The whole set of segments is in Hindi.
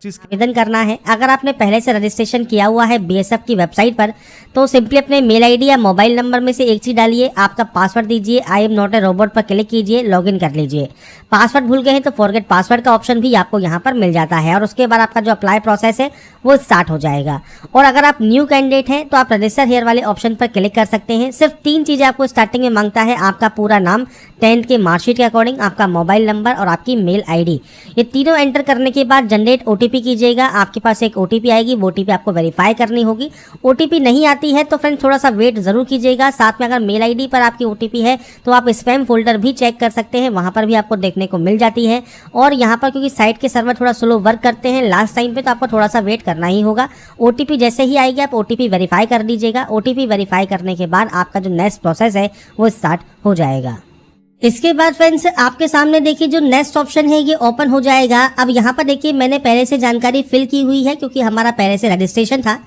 चीज आवेदन करना है। अगर आपने पहले से रजिस्ट्रेशन किया हुआ है बीएसएफ की वेबसाइट पर तो सिंपली अपने मेल आईडी या मोबाइल नंबर में से एक चीज डालिए, आपका पासवर्ड दीजिए, I am not a robot पर क्लिक कीजिए, लॉगिन कर लीजिए। पासवर्ड भूल गए हैं तो फॉरगेट पासवर्ड का ऑप्शन भी आपको यहाँ पर मिल जाता है और उसके बाद आपका जो अप्लाई प्रोसेस है वो स्टार्ट हो जाएगा। और अगर आप न्यू कैंडिडेट हैं तो आप रजिस्टर हेयर वाले ऑप्शन पर क्लिक कर सकते हैं। सिर्फ 3 चीजें आपको स्टार्टिंग में मांगता है, आपका पूरा नाम 10th के मार्कशीट के अकॉर्डिंग, आपका मोबाइल नंबर और आपकी मेल आईडी। ये तीनों एंटर करने के बाद जनरेट ओटीपी कीजिएगा। आपके पास एक ओटीपी आएगी, वो ओटीपी आपको वेरीफाई करनी होगी। ओटीपी नहीं आती है तो फ्रेंड्स थोड़ा सा वेट जरूर कीजिएगा। साथ में अगर मेल आईडी पर आपकी ओटीपी है तो आप स्पैम फोल्डर भी चेक कर सकते हैं, वहां पर भी आपको देखने को मिल जाती है। और यहाँ पर क्योंकि साइट के सर्वर थोड़ा स्लो वर्क करते हैं लास्ट टाइम पे, तो आपको थोड़ा सा वेट करना ही होगा। ओटीपी जैसे ही आएगी आप ओटीपी वेरीफाई कर दीजिएगा। ओटीपी वेरीफाई करने के बाद आपका जो नेक्स्ट प्रोसेस है वो स्टार्ट हो जाएगा। इसके बाद फ्रेंड्स आपके सामने देखिए जो नेक्स्ट ऑप्शन है ये ओपन हो जाएगा। अब यहाँ पर देखिए मैंने पहले से जानकारी फिल की हुई है क्योंकि हमारा पहले से रजिस्ट्रेशन था।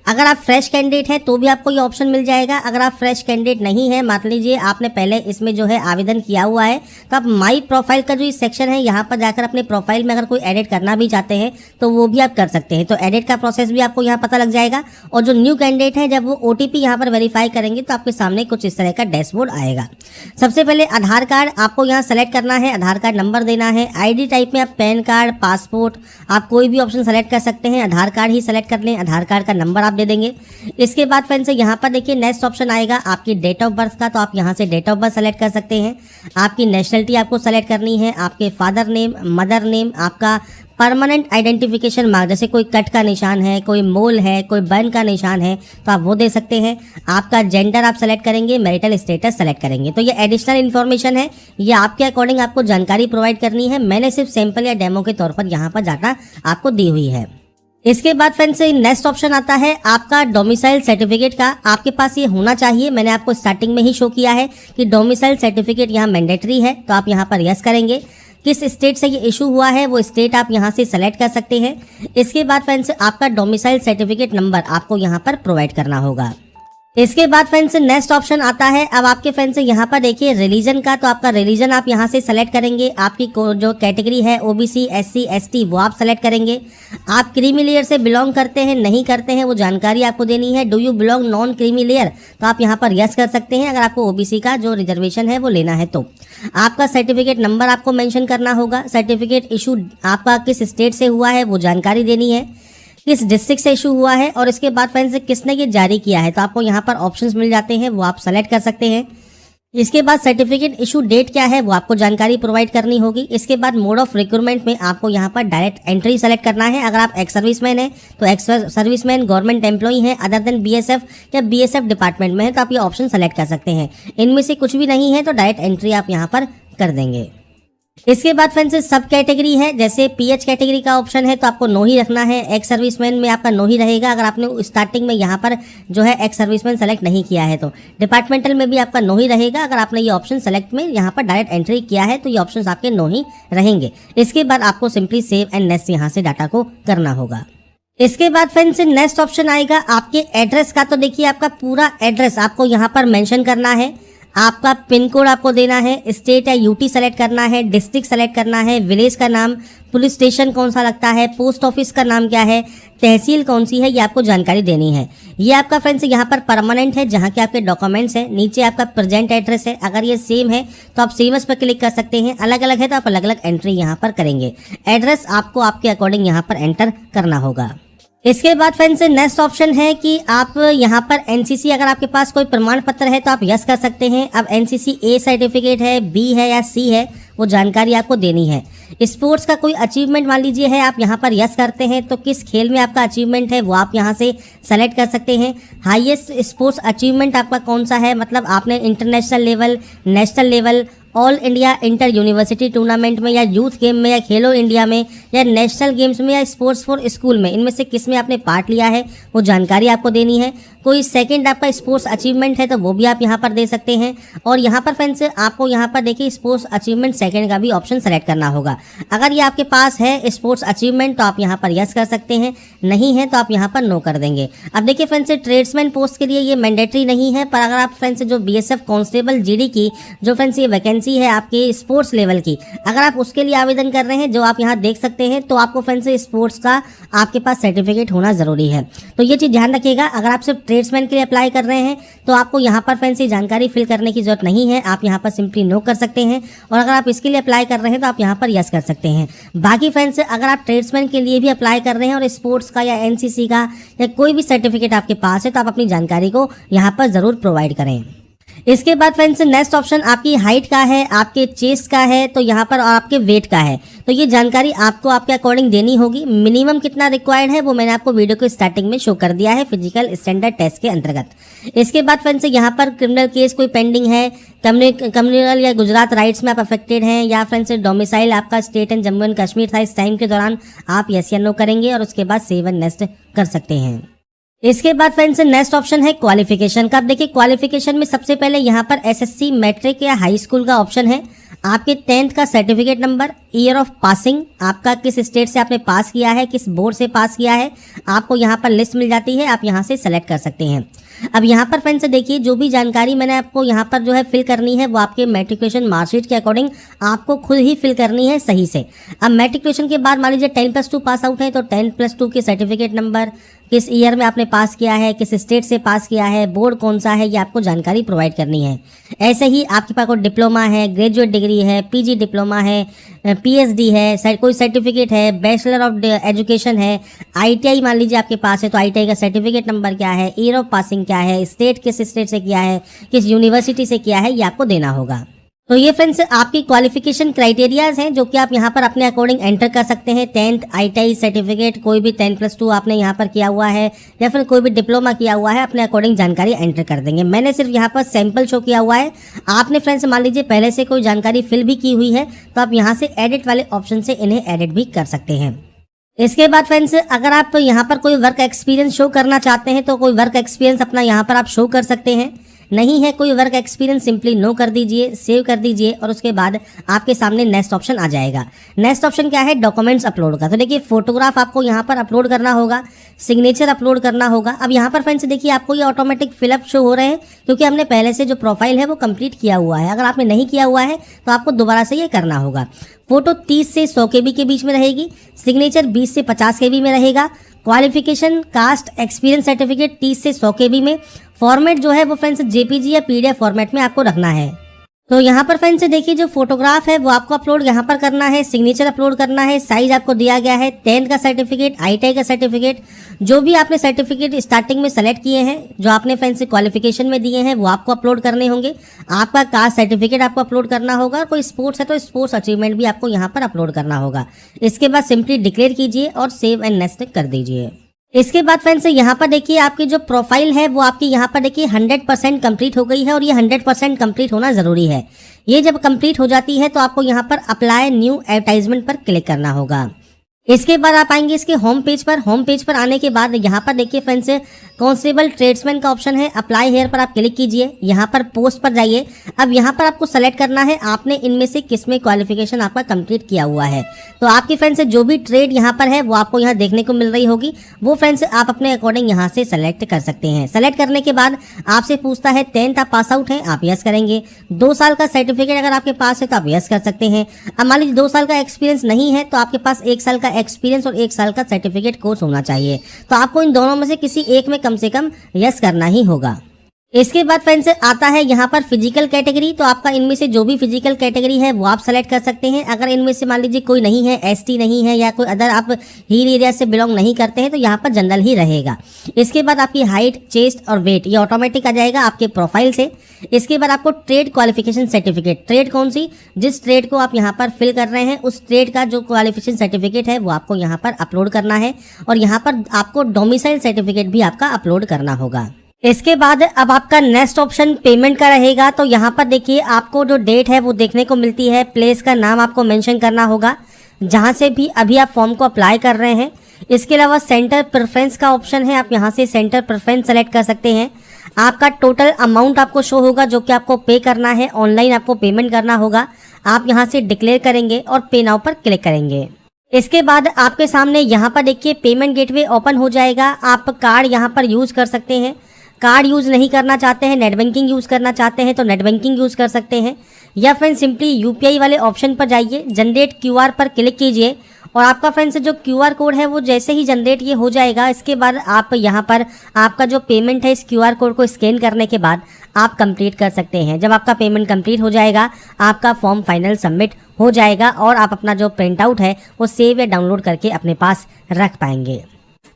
अगर आप फ्रेश कैंडिडेट हैं तो भी आपको ये ऑप्शन मिल जाएगा। अगर आप फ्रेश कैंडिडेट नहीं है, मान लीजिए आपने पहले इसमें जो है आवेदन किया हुआ है, तो आप माई प्रोफाइल का जो ये सेक्शन है यहाँ पर जाकर अपने प्रोफाइल में अगर कोई एडिट करना भी चाहते हैं तो वो भी आप कर सकते हैं। तो एडिट का प्रोसेस भी आपको यहाँ पता लग जाएगा। और जो न्यू कैंडिडेट है जब वो ओटीपी यहाँ पर वेरीफाई करेंगे तो आपके सामने कुछ इस तरह का डैशबोर्ड आएगा। सबसे पहले आधार कार्ड आपको यहाँ सेलेक्ट करना है, आधार कार्ड नंबर देना है। आईडी टाइप में आप पैन कार्ड, पासपोर्ट, आप कोई भी ऑप्शन सेलेक्ट कर सकते हैं। आधार कार्ड ही सेलेक्ट कर लें, आधार कार्ड का नंबर आप दे देंगे। इसके बाद फ्रेंड्स यहाँ पर देखिए नेक्स्ट ऑप्शन आएगा आपकी डेट ऑफ बर्थ का, तो आप यहाँ से डेट ऑफ बर्थ सेलेक्ट कर सकते हैं। आपकी नेशनलिटी आपको सेलेक्ट करनी है, आपके फादर नेम, मदर नेम, आपका परमानेंट आइडेंटिफिकेशन मार्क, जैसे कोई कट का निशान है, कोई मोल है, कोई बर्न का निशान है तो आप वो दे सकते हैं। आपका जेंडर आप सेलेक्ट करेंगे, मैरिटल स्टेटस सेलेक्ट करेंगे। तो ये एडिशनल इन्फॉर्मेशन है, ये आपके अकॉर्डिंग आपको जानकारी प्रोवाइड करनी है। मैंने सिर्फ सैंपल या डेमो के तौर पर यहाँ पर डाटा आपको दी हुई है। इसके बाद फ्रेंड्स नेक्स्ट ऑप्शन आता है आपका डोमिसाइल सर्टिफिकेट का। आपके पास ये होना चाहिए, मैंने आपको स्टार्टिंग में ही शो किया है कि डोमिसाइल सर्टिफिकेट यहाँ मैंडेटरी है, तो आप यहाँ पर यस करेंगे। किस स्टेट से ये इशू हुआ है वो स्टेट आप यहाँ से सेलेक्ट कर सकते हैं। इसके बाद फ्रेंड्स आपका डोमिसाइल सर्टिफिकेट नंबर आपको यहाँ पर प्रोवाइड करना होगा। इसके बाद फ्रेंड्स नेक्स्ट ऑप्शन आता है अब आपके फ्रेंड्स यहाँ पर देखिए रिलीजन का, तो आपका रिलीजन आप यहाँ से सेलेक्ट करेंगे। आपकी जो कैटेगरी है ओबीसी, एससी, एसटी वो आप सेलेक्ट करेंगे। आप क्रीमी लेयर से बिलोंग करते हैं नहीं करते हैं वो जानकारी आपको देनी है। Do you belong non creamy layer, तो आप यहाँ पर यस कर सकते हैं अगर आपको ओबीसी का जो रिजर्वेशन है वो लेना है तो। आपका सर्टिफिकेट नंबर आपको मेंशन करना होगा। सर्टिफिकेट इशू आपका किस स्टेट से हुआ है वो जानकारी देनी है, किस डिस्ट्रिक्ट से इशू हुआ है और इसके बाद फ्रेंड्स किसने ये जारी किया है, तो आपको यहाँ पर ऑप्शंस मिल जाते हैं वो आप सेलेक्ट कर सकते हैं। इसके बाद सर्टिफिकेट इशू डेट क्या है वो आपको जानकारी प्रोवाइड करनी होगी। इसके बाद मोड ऑफ रिक्रूटमेंट में आपको यहाँ पर डायरेक्ट एंट्री सेलेक्ट करना है। अगर आप एक्स सर्विसमैन है तो एक्स सर्विसमैन, गवर्नमेंट एम्प्लॉई है अदर देन बीएसएफ या बीएसएफ डिपार्टमेंट में है तो आप ये ऑप्शन सेलेक्ट कर सकते हैं। इनमें से कुछ भी नहीं है तो डायरेक्ट एंट्री आप यहाँ पर कर देंगे। इसके बाद फ्रेंड्स सब कैटेगरी है, जैसे पीएच कैटेगरी का ऑप्शन है तो आपको नो ही रखना है। एक्स सर्विसमैन में आपका नो ही रहेगा अगर आपने स्टार्टिंग में यहाँ पर जो है एक्स सर्विसमैन सेलेक्ट नहीं किया है तो। डिपार्टमेंटल में भी आपका नो ही रहेगा अगर आपने ये ऑप्शन सेलेक्ट में यहाँ पर डायरेक्ट एंट्री किया है तो ये ऑप्शन आपके नो ही रहेंगे। इसके बाद आपको सिंपली सेव एंड नेक्स्ट यहाँ से डाटा को करना होगा। इसके बाद फ्रेंड्स नेक्स्ट ऑप्शन आएगा आपके एड्रेस का, तो देखिए आपका पूरा एड्रेस आपको यहाँ पर मेंशन करना है। आपका पिन कोड आपको देना है, स्टेट या यूटी सेलेक्ट करना है, डिस्ट्रिक्ट सेलेक्ट करना है, विलेज का नाम, पुलिस स्टेशन कौन सा लगता है, पोस्ट ऑफिस का नाम क्या है, तहसील कौन सी है, ये आपको जानकारी देनी है। ये आपका फ्रेंड्स यहाँ पर परमानेंट है जहाँ के आपके डॉक्यूमेंट्स हैं। नीचे आपका प्रेजेंट एड्रेस है, अगर ये सेम है तो आप सेम पर क्लिक कर सकते हैं, अलग अलग है तो आप अलग अलग एंट्री यहाँ पर करेंगे। एड्रेस आपको आपके अकॉर्डिंग यहाँ पर एंटर करना होगा। इसके बाद फ्रेंड्स नेक्स्ट ऑप्शन है कि आप यहाँ पर एनसीसी, अगर आपके पास कोई प्रमाण पत्र है तो आप यस कर सकते हैं। अब एनसीसी ए सर्टिफिकेट है, बी है या सी है वो जानकारी आपको देनी है। स्पोर्ट्स का कोई अचीवमेंट मान लीजिए है, आप यहाँ पर यस करते हैं तो किस खेल में आपका अचीवमेंट है वो आप यहाँ से सेलेक्ट कर सकते हैं। हाईएस्ट स्पोर्ट्स अचीवमेंट आपका कौन सा है, मतलब आपने international level, national level, all India inter university tournament में या यूथ गेम में या खेलो इंडिया में या नेशनल गेम्स में या स्पोर्ट्स फॉर स्कूल में, इनमें से किस में आपने पार्ट लिया है वो जानकारी आपको देनी है। कोई सेकंड आपका स्पोर्ट्स अचीवमेंट है तो वो भी आप यहाँ पर दे सकते हैं। और यहाँ पर फ्रेंड्स आपको यहाँ पर देखिए स्पोर्ट्स अचीवमेंट सेकंड का भी ऑप्शन सेलेक्ट करना होगा। अगर ये आपके पास है स्पोर्ट्स अचीवमेंट तो आप यहाँ पर यस कर सकते हैं, नहीं है तो आप यहाँ पर नो कर देंगे। अब देखिए फ्रेंड्स ट्रेड्समैन पोस्ट के लिए ये मैंडेटरी नहीं है, पर अगर आप फ्रेंड्स जो बीएसएफ कांस्टेबल जीडी की जो फ्रेंड्स ये वैकेंसी वैकेंसी है आपके स्पोर्ट्स लेवल की, अगर आप उसके लिए आवेदन कर रहे हैं जो आप यहाँ देख सकते हैं, तो आपको फ्रेंड्स स्पोर्ट्स का आपके पास सर्टिफिकेट होना ज़रूरी है। तो ये चीज़ ध्यान रखिएगा। अगर आप सिर्फ ट्रेड्समैन के लिए अप्लाई कर रहे हैं तो आपको यहाँ पर फ्रेंड्स ये जानकारी फिल करने की जरूरत नहीं है, आप यहाँ पर सिंपली नो कर सकते हैं। और अगर आप इसके लिए अप्लाई कर रहे हैं तो आप यहाँ पर यस कर सकते हैं। बाकी फ्रेंड्स अगर आप ट्रेड्समैन के लिए भी अप्लाई कर रहे हैं और स्पोर्ट्स का या एनसीसी का या कोई भी सर्टिफिकेट आपके पास है तो आप अपनी जानकारी को यहाँ पर ज़रूर प्रोवाइड करें। इसके बाद फ्रेंड्स नेक्स्ट ऑप्शन आपकी हाइट का है, आपके चेस्ट का है, तो यहाँ पर आपके वेट का है। तो ये जानकारी आपको आपके अकॉर्डिंग देनी होगी। मिनिमम कितना रिक्वायर्ड है वो मैंने आपको वीडियो के स्टार्टिंग में शो कर दिया है फिजिकल स्टैंडर्ड टेस्ट के अंतर्गत। इसके बाद फ्रेंड्स यहाँ पर क्रिमिनल केस कोई पेंडिंग है, कम्युनल या गुजरात राइट्स में आप अफेक्टेड हैं, या फ्रेंड्स डोमिसाइल आपका state and Jammu and Kashmir था इस टाइम के दौरान, आप यस या नो करेंगे और उसके बाद सेव एंड नेक्स्ट कर सकते हैं। इसके बाद फ्रेंड्स नेक्स्ट ऑप्शन है क्वालिफिकेशन का। अब देखिए क्वालिफिकेशन में सबसे पहले यहाँ पर एसएससी, मैट्रिक या हाई स्कूल का ऑप्शन है, आपके 10th का certificate number, year of passing, आपका किस स्टेट से आपने पास किया है, किस बोर्ड से पास किया है, आपको यहाँ पर लिस्ट मिल जाती है, आप यहाँ से सेलेक्ट कर सकते हैं। अब यहाँ पर फ्रेंड्स देखिए जो भी जानकारी मैंने आपको यहाँ पर जो है फिल करनी है वो आपके मैट्रिकुलेशन मार्कशीट के अकॉर्डिंग आपको खुद ही फिल करनी है सही से। अब मैट्रिकुलेशन के बाद मान लीजिए 10+2 पास आउट है तो 10+2 के सर्टिफिकेट नंबर, किस ईयर में आपने पास किया है, किस स्टेट से पास किया है, बोर्ड कौन सा है, ये आपको जानकारी प्रोवाइड करनी है। ऐसे ही आपके पास कोई डिप्लोमा है, ग्रेजुएट डिग्री है, पीजी डिप्लोमा है, पीएचडी है, कोई सर्टिफिकेट है, बैचलर ऑफ एजुकेशन है, आईटीआई मान लीजिए आपके पास है तो आईटीआई का सर्टिफिकेट नंबर क्या है, ईयर ऑफ पासिंग क्या है, स्टेट किस स्टेट से किया है, किस यूनिवर्सिटी से किया है, ये आपको देना होगा। तो ये फ्रेंड्स आपकी क्वालिफिकेशन क्राइटेरियाज हैं जो कि आप यहाँ पर अपने अकॉर्डिंग एंटर कर सकते हैं। 10th आईटीआई सर्टिफिकेट, कोई भी 10+2 आपने यहाँ पर किया हुआ है या फिर कोई भी डिप्लोमा किया हुआ है, अपने अकॉर्डिंग जानकारी एंटर कर देंगे। मैंने सिर्फ यहाँ पर सैंपल शो किया हुआ है। आपने फ्रेंड्स मान लीजिए पहले से कोई जानकारी फिल भी की हुई है तो आप यहाँ से एडिट वाले ऑप्शन से इन्हें एडिट भी कर सकते हैं। इसके बाद फ्रेंड्स अगर आप यहाँ पर कोई वर्क एक्सपीरियंस शो करना चाहते हैं तो कोई वर्क एक्सपीरियंस अपना यहाँ पर आप शो कर सकते हैं। नहीं है कोई वर्क एक्सपीरियंस, सिंपली नो कर दीजिए, सेव कर दीजिए और उसके बाद आपके सामने नेक्स्ट ऑप्शन आ जाएगा। नेक्स्ट ऑप्शन क्या है, डॉक्यूमेंट्स अपलोड का। तो देखिए फोटोग्राफ आपको यहाँ पर अपलोड करना होगा, सिग्नेचर अपलोड करना होगा। अब यहाँ पर फ्रेंड्स देखिए आपको ये ऑटोमेटिक फिलअप शो हो रहे हैं क्योंकि हमने पहले से जो प्रोफाइल है वो कंप्लीट किया हुआ है। अगर आपने नहीं किया हुआ है तो आपको दोबारा से ये करना होगा। फोटो 30 से 100 KB के बीच में रहेगी, सिग्नेचर 20 से 50 KB में रहेगा, क्वालिफिकेशन कास्ट एक्सपीरियंस सर्टिफिकेट 30 से 100 KB में, फॉर्मेट जो है वो फ्रेंड्स जेपीजी या पीडीएफ फॉर्मेट में आपको रखना है। तो यहाँ पर फ्रेंड्स देखिए जो फोटोग्राफ है वो आपको अपलोड यहाँ पर करना है, सिग्नेचर अपलोड करना है, साइज आपको दिया गया है, 10th का सर्टिफिकेट, आईटीआई का सर्टिफिकेट, जो भी आपने सर्टिफिकेट स्टार्टिंग में सेलेक्ट किए हैं, जो आपने फ्रेंड्स क्वालिफिकेशन में दिए हैं वो आपको अपलोड करने होंगे। आपका कास्ट सर्टिफिकेट आपको अपलोड करना होगा, कोई स्पोर्ट्स है तो स्पोर्ट्स अचीवमेंट भी आपको यहाँ पर अपलोड करना होगा। इसके बाद सिंपली डिक्लेयर कीजिए और सेव एंड नेक्स्ट कर दीजिए। इसके बाद फ्रेंड्स यहाँ पर देखिए आपकी जो प्रोफाइल है वो आपकी यहाँ पर देखिए 100% कंप्लीट हो गई है और ये 100% कंप्लीट होना ज़रूरी है। ये जब कंप्लीट हो जाती है तो आपको यहाँ पर अप्लाई न्यू एडवर्टाइजमेंट पर क्लिक करना होगा। इसके बाद आप आएंगे इसके होम पेज पर। होम पेज पर आने के बाद यहाँ पर देखिए फ्रेंड्स कांस्टेबल ट्रेड्समैन का ऑप्शन है, अप्लाई हेयर पर आप क्लिक कीजिए। यहाँ पर पोस्ट पर जाइए। अब यहाँ पर आपको सेलेक्ट करना है आपने इनमें से किस में क्वालिफिकेशन आपका कंप्लीट किया हुआ है। तो आपके फ्रेंड्स जो भी ट्रेड यहाँ पर है वो आपको यहाँ देखने को मिल रही होगी, वो फ्रेंड्स आप अपने अकॉर्डिंग यहाँ से सेलेक्ट कर सकते हैं। सेलेक्ट करने के बाद आपसे पूछता है 10th आप पास आउट हैं, आप यस करेंगे। 2 साल का सर्टिफिकेट अगर आपके पास है तो आप यस कर सकते हैं। अब मान लीजिए 2 साल का एक्सपीरियंस नहीं है तो आपके पास 1 साल का एक्सपीरियंस और 1 साल का सर्टिफिकेट कोर्स होना चाहिए। तो आपको इन दोनों में से किसी एक में कम से कम यस करना ही होगा। इसके बाद फ्रेंड्स आता है यहाँ पर फिजिकल कैटेगरी। तो आपका इनमें से जो भी फिजिकल कैटेगरी है वो आप सेलेक्ट कर सकते हैं। अगर इनमें से मान लीजिए कोई नहीं है, एसटी नहीं है या कोई अदर आप हिल एरिया से बिलोंग नहीं करते हैं तो यहाँ पर जनरल ही रहेगा। इसके बाद आपकी हाइट, चेस्ट और वेट ये ऑटोमेटिक आ जाएगा आपके प्रोफाइल से। इसके बाद आपको ट्रेड क्वालिफिकेशन सर्टिफिकेट, ट्रेड कौन सी, जिस ट्रेड को आप यहाँ पर फिल कर रहे हैं उस ट्रेड का जो क्वालिफिकेशन सर्टिफिकेट है वो आपको यहाँ पर अपलोड करना है और यहाँ पर आपको डोमिसाइल सर्टिफिकेट भी आपका अपलोड करना होगा। इसके बाद अब आपका नेक्स्ट ऑप्शन पेमेंट का रहेगा। तो यहाँ पर देखिए आपको जो डेट है वो देखने को मिलती है, प्लेस का नाम आपको मेंशन करना होगा जहाँ से भी अभी आप फॉर्म को अप्लाई कर रहे हैं। इसके अलावा सेंटर प्रेफरेंस का ऑप्शन है, आप यहाँ से सेंटर प्रेफरेंस सेलेक्ट कर सकते हैं। आपका टोटल अमाउंट आपको शो होगा जो कि आपको पे करना है, ऑनलाइन आपको पेमेंट करना होगा। आप यहाँ से डिक्लेयर करेंगे और पे नाउ पर क्लिक करेंगे। इसके बाद आपके सामने यहाँ पर देखिए पेमेंट गेटवे ओपन हो जाएगा। आप कार्ड यहाँ पर यूज कर सकते हैं। कार्ड यूज़ नहीं करना चाहते हैं, नेट बैंकिंग यूज़ करना चाहते हैं तो नेट बैंकिंग यूज़ कर सकते हैं, या फ्रेंड्स सिंपली यूपीआई वाले ऑप्शन पर जाइए, जनरेट क्यूआर पर क्लिक कीजिए और आपका फ्रेंड्स जो क्यूआर कोड है वो जैसे ही जनरेट ये हो जाएगा, इसके बाद आप यहाँ पर आपका जो पेमेंट है इस क्यूआर कोड को स्कैन करने के बाद आप कंप्लीट कर सकते हैं। जब आपका पेमेंट कंप्लीट हो जाएगा आपका फॉर्म फाइनल सबमिट हो जाएगा और आप अपना जो प्रिंट आउट है वो सेव या डाउनलोड करके अपने पास रख पाएंगे।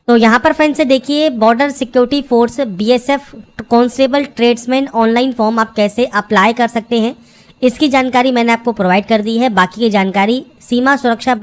तो यहाँ पर फ्रेंड्स से देखिए, border security force BSF constable tradesman online form आप कैसे अप्लाई कर सकते हैं, इसकी जानकारी मैंने आपको प्रोवाइड कर दी है। बाकी की जानकारी सीमा सुरक्षा